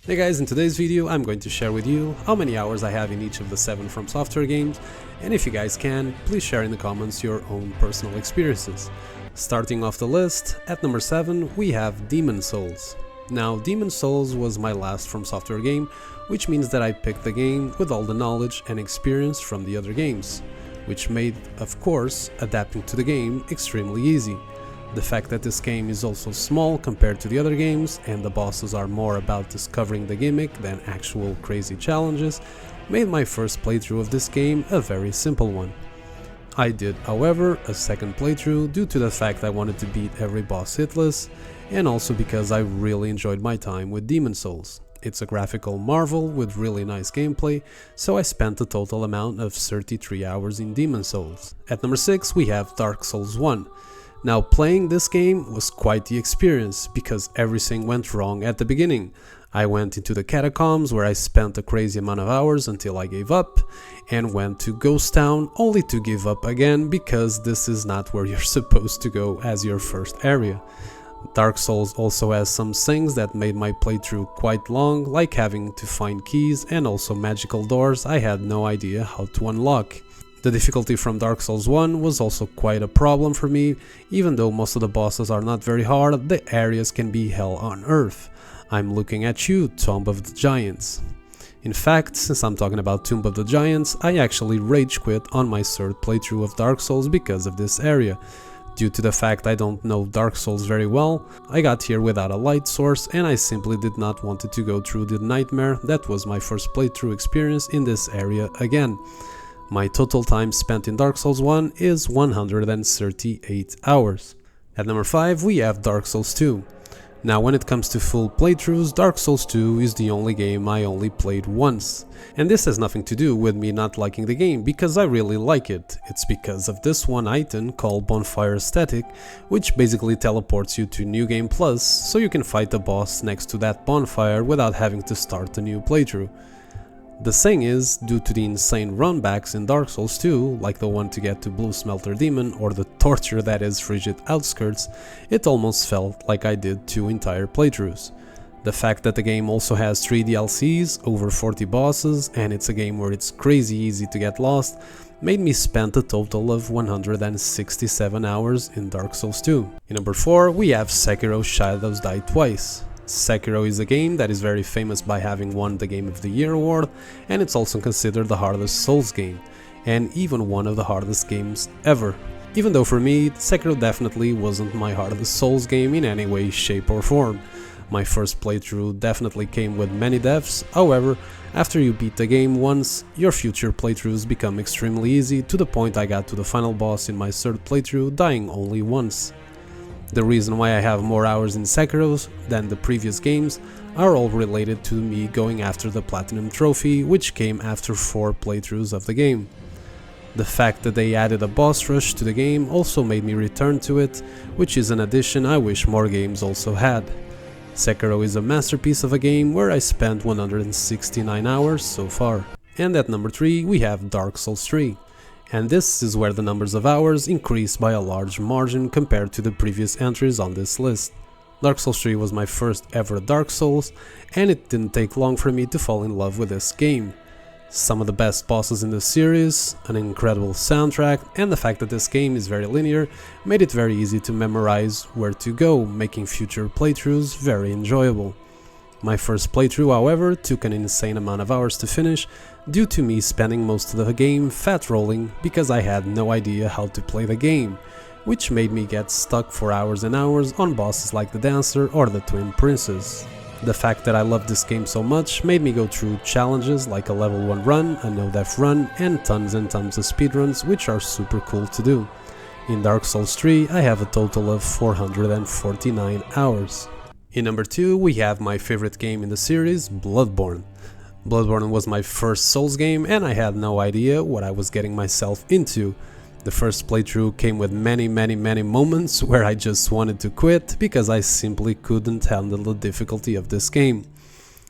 Hey guys, in today's video I'm going to share with you how many hours I have in each of the 7 From Software games, and if you guys can, please share in the comments your own personal experiences. Starting off the list, at number 7 we have Demon Souls. Now, Demon Souls was my last From Software game, which means that I picked the game with all the knowledge and experience from the other games, which made, of course, adapting to the game extremely easy. The fact that this game is also small compared to the other games and the bosses are more about discovering the gimmick than actual crazy challenges made my first playthrough of this game a very simple one. I did, however, a second playthrough due to the fact I wanted to beat every boss hitless, and also because I really enjoyed my time with Demon Souls. It's a graphical marvel with really nice gameplay, so I spent a total amount of 33 hours in Demon Souls. At number 6 we have Dark Souls 1. Now, playing this game was quite the experience because everything went wrong at the beginning. I went into the catacombs where I spent a crazy amount of hours until I gave up, and went to Ghost Town only to give up again because this is not where you're supposed to go as your first area. Dark Souls also has some things that made my playthrough quite long, like having to find keys and also magical doors I had no idea how to unlock. The difficulty from Dark Souls 1 was also quite a problem for me. Even though most of the bosses are not very hard, the areas can be hell on earth. I'm looking at you, Tomb of the Giants. In fact, since I'm talking about Tomb of the Giants, I actually rage quit on my third playthrough of Dark Souls because of this area. Due to the fact I don't know Dark Souls very well, I got here without a light source and I simply did not want to go through the nightmare that was my first playthrough experience in this area again. My total time spent in Dark Souls 1 is 138 hours. At number 5 we have Dark Souls 2. Now, when it comes to full playthroughs, Dark Souls 2 is the only game I only played once. And this has nothing to do with me not liking the game, because I really like it. It's because of this one item called Bonfire Aesthetic, which basically teleports you to New Game Plus, so you can fight the boss next to that bonfire without having to start a new playthrough. The thing is, due to the insane runbacks in Dark Souls 2, like the one to get to Blue Smelter Demon or the torture that is Frigid Outskirts, it almost felt like I did 2 entire playthroughs. The fact that the game also has 3 DLCs, over 40 bosses, and it's a game where it's crazy easy to get lost, made me spend a total of 167 hours in Dark Souls 2. In number 4 we have Sekiro Shadows Die Twice. Sekiro is a game that is very famous by having won the Game of the Year award, and it's also considered the hardest Souls game, and even one of the hardest games ever. Even though for me, Sekiro definitely wasn't my hardest Souls game in any way, shape or form. My first playthrough definitely came with many deaths, however, after you beat the game once, your future playthroughs become extremely easy to the point I got to the final boss in my third playthrough dying only once. The reason why I have more hours in Sekiro than the previous games are all related to me going after the Platinum Trophy, which came after 4 playthroughs of the game. The fact that they added a boss rush to the game also made me return to it, which is an addition I wish more games also had. Sekiro is a masterpiece of a game where I spent 169 hours so far. And at number 3 we have Dark Souls 3. And this is where the numbers of hours increase by a large margin compared to the previous entries on this list. Dark Souls 3 was my first ever Dark Souls, and it didn't take long for me to fall in love with this game. Some of the best bosses in the series, an incredible soundtrack, and the fact that this game is very linear made it very easy to memorize where to go, making future playthroughs very enjoyable. My first playthrough, however, took an insane amount of hours to finish due to me spending most of the game fat rolling because I had no idea how to play the game, which made me get stuck for hours and hours on bosses like the Dancer or the Twin Princes. The fact that I loved this game so much made me go through challenges like a level 1 run, a no death run, and tons of speedruns, which are super cool to do. In Dark Souls 3 I have a total of 449 hours. In number 2 we have my favorite game in the series, Bloodborne. Bloodborne was my first Souls game and I had no idea what I was getting myself into. The first playthrough came with many moments where I just wanted to quit because I simply couldn't handle the difficulty of this game.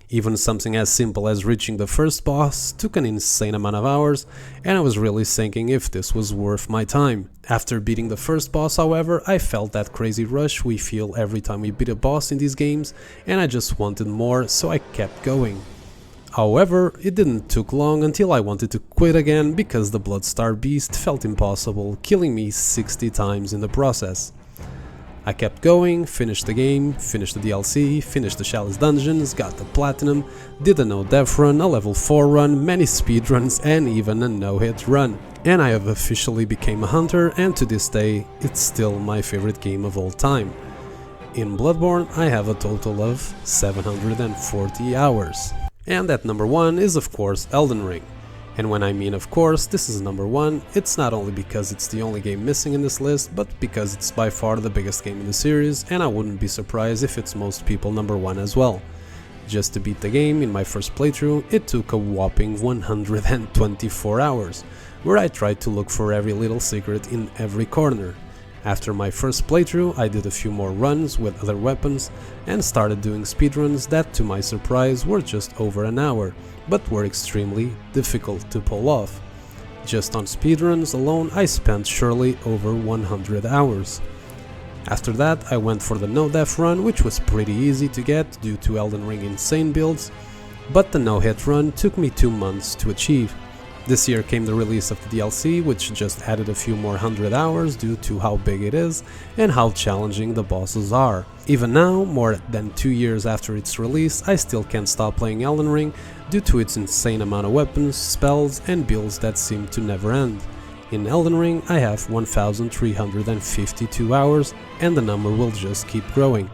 Even something as simple as reaching the first boss took an insane amount of hours, and I was really thinking if this was worth my time. After beating the first boss, however, I felt that crazy rush we feel every time we beat a boss in these games, and I just wanted more, so I kept going. However, it didn't took long until I wanted to quit again because the Bloodstar Beast felt impossible, killing me 60 times in the process. I kept going, finished the game, finished the DLC, finished the Chalice dungeons, got the Platinum, did a no-death run, a level 4 run, many speedruns and even a no-hit run. And I have officially become a hunter, and to this day it's still my favorite game of all time. In Bloodborne I have a total of 740 hours. And at number 1 is of course Elden Ring. And when I mean of course this is number 1, it's not only because it's the only game missing in this list, but because it's by far the biggest game in the series, and I wouldn't be surprised if it's most people number 1 as well. Just to beat the game in my first playthrough, it took a whopping 124 hours, where I tried to look for every little secret in every corner. After my first playthrough I did a few more runs with other weapons and started doing speedruns that to my surprise were just over an hour, but were extremely difficult to pull off. Just on speedruns alone I spent surely over 100 hours. After that I went for the no-death run, which was pretty easy to get due to Elden Ring insane builds, but the no-hit run took me 2 months to achieve. This year came the release of the DLC, which just added a few more 100 hours due to how big it is and how challenging the bosses are. Even now, more than 2 years after its release, I still can't stop playing Elden Ring due to its insane amount of weapons, spells and builds that seem to never end. In Elden Ring I have 1352 hours, and the number will just keep growing.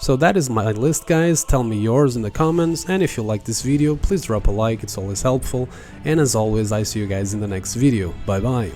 So that is my list, guys. Tell me yours in the comments, and if you like this video please drop a like, it's always helpful, and as always I see you guys in the next video. Bye bye.